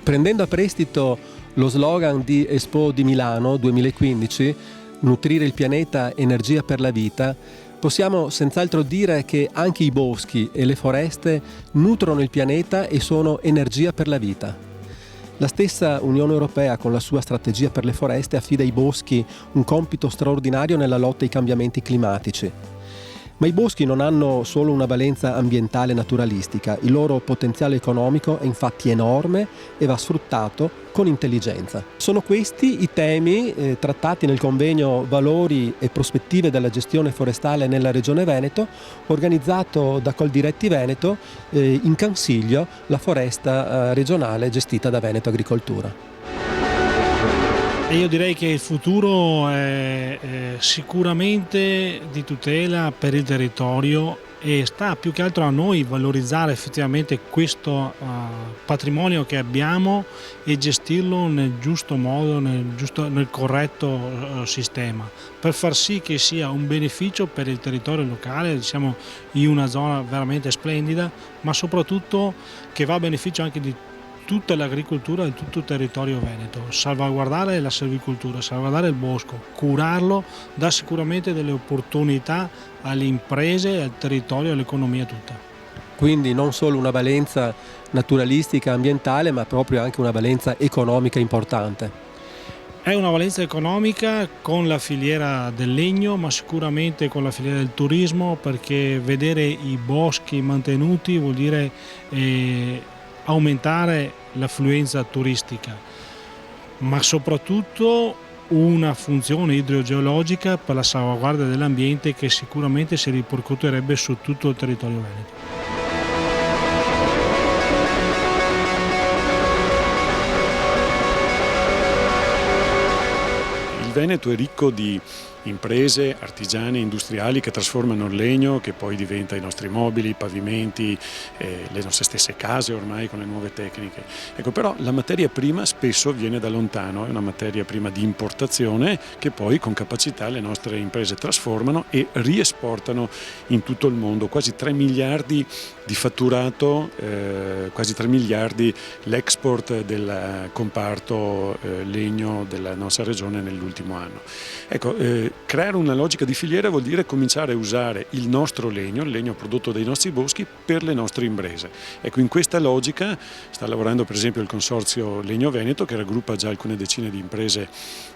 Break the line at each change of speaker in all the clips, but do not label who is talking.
Prendendo a prestito lo slogan di Expo di Milano 2015, nutrire il pianeta, energia per la vita, possiamo senz'altro dire che anche i boschi e le foreste nutrono il pianeta e sono energia per la vita. La stessa Unione Europea, con la sua strategia per le foreste, affida ai boschi un compito straordinario nella lotta ai cambiamenti climatici. Ma i boschi non hanno solo una valenza ambientale e naturalistica, il loro potenziale economico è infatti enorme e va sfruttato con intelligenza. Sono questi i temi trattati nel convegno Valori e prospettive della gestione forestale nella Regione Veneto, organizzato da Coldiretti Veneto, in Consiglio, la foresta regionale gestita da Veneto Agricoltura.
E io direi che il futuro è sicuramente di tutela per il territorio e sta più che altro a noi valorizzare effettivamente questo patrimonio che abbiamo e gestirlo nel giusto modo, nel corretto sistema, per far sì che sia un beneficio per il territorio locale. Siamo in una zona veramente splendida, ma soprattutto che va a beneficio anche di tutta l'agricoltura e tutto il territorio veneto. Salvaguardare la silvicoltura, salvaguardare il bosco, curarlo dà sicuramente delle opportunità alle imprese, al territorio e all'economia tutta.
Quindi non solo una valenza naturalistica, ambientale, ma proprio anche una valenza economica importante.
È una valenza economica con la filiera del legno, ma sicuramente con la filiera del turismo, perché vedere i boschi mantenuti vuol dire aumentare l'affluenza turistica, ma soprattutto una funzione idrogeologica per la salvaguardia dell'ambiente che sicuramente si ripercuoterebbe su tutto il territorio veneto.
Il Veneto è ricco di imprese, artigiani, industriali che trasformano il legno, che poi diventa i nostri mobili, i pavimenti, le nostre stesse case ormai con le nuove tecniche. Ecco, però la materia prima spesso viene da lontano, è una materia prima di importazione che poi con capacità le nostre imprese trasformano e riesportano in tutto il mondo. Quasi 3 miliardi di fatturato, quasi 3 miliardi l'export del comparto legno della nostra regione nell'ultimo anno. Ecco, creare una logica di filiera vuol dire cominciare a usare il nostro legno, il legno prodotto dai nostri boschi, per le nostre imprese. Ecco, in questa logica sta lavorando per esempio il Consorzio Legno Veneto, che raggruppa già alcune decine di imprese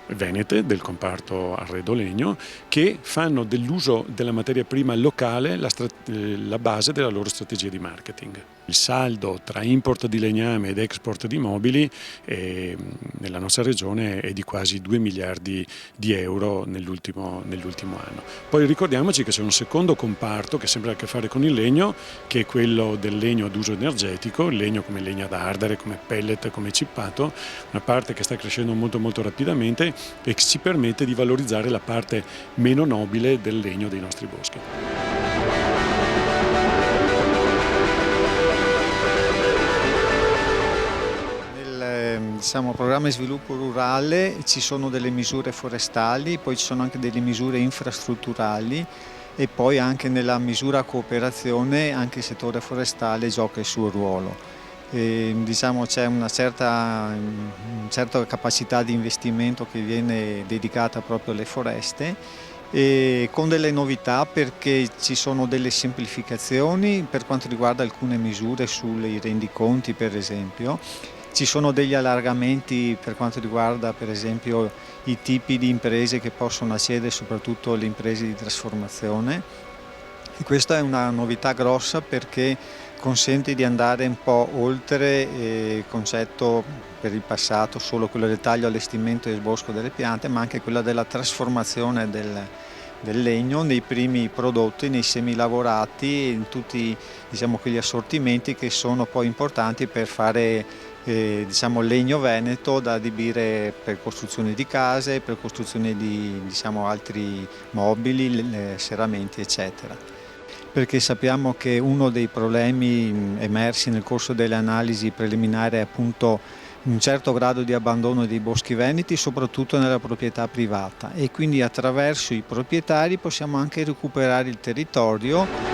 venete del comparto arredo legno, che fanno dell'uso della materia prima locale la base della loro strategia di marketing. Il saldo tra import di legname ed export di mobili nella nostra regione è di quasi 2 miliardi di euro nell'ultimo anno. Poi ricordiamoci che c'è un secondo comparto che sempre ha a che fare con il legno, che è quello del legno ad uso energetico, il legno come legna da ardere, come pellet, come cippato, una parte che sta crescendo molto molto rapidamente e che ci permette di valorizzare la parte meno nobile del legno dei nostri boschi.
Programma di sviluppo rurale ci sono delle misure forestali, poi ci sono anche delle misure infrastrutturali e poi anche nella misura cooperazione anche il settore forestale gioca il suo ruolo. C'è una certa capacità di investimento che viene dedicata proprio alle foreste, e con delle novità, perché ci sono delle semplificazioni per quanto riguarda alcune misure sui rendiconti per esempio. Ci sono degli allargamenti per quanto riguarda per esempio i tipi di imprese che possono accedere, soprattutto le imprese di trasformazione, e questa è una novità grossa perché consente di andare un po' oltre il concetto per il passato solo quello del taglio, allestimento e sbosco delle piante, ma anche quella della trasformazione del legno nei primi prodotti, nei semilavorati, in tutti quegli assortimenti che sono poi importanti per fare legno veneto da adibire per costruzione di case, per costruzione di altri mobili, serramenti eccetera. Perché sappiamo che uno dei problemi emersi nel corso delle analisi preliminari è appunto un certo grado di abbandono dei boschi veneti, soprattutto nella proprietà privata, e quindi attraverso i proprietari possiamo anche recuperare il territorio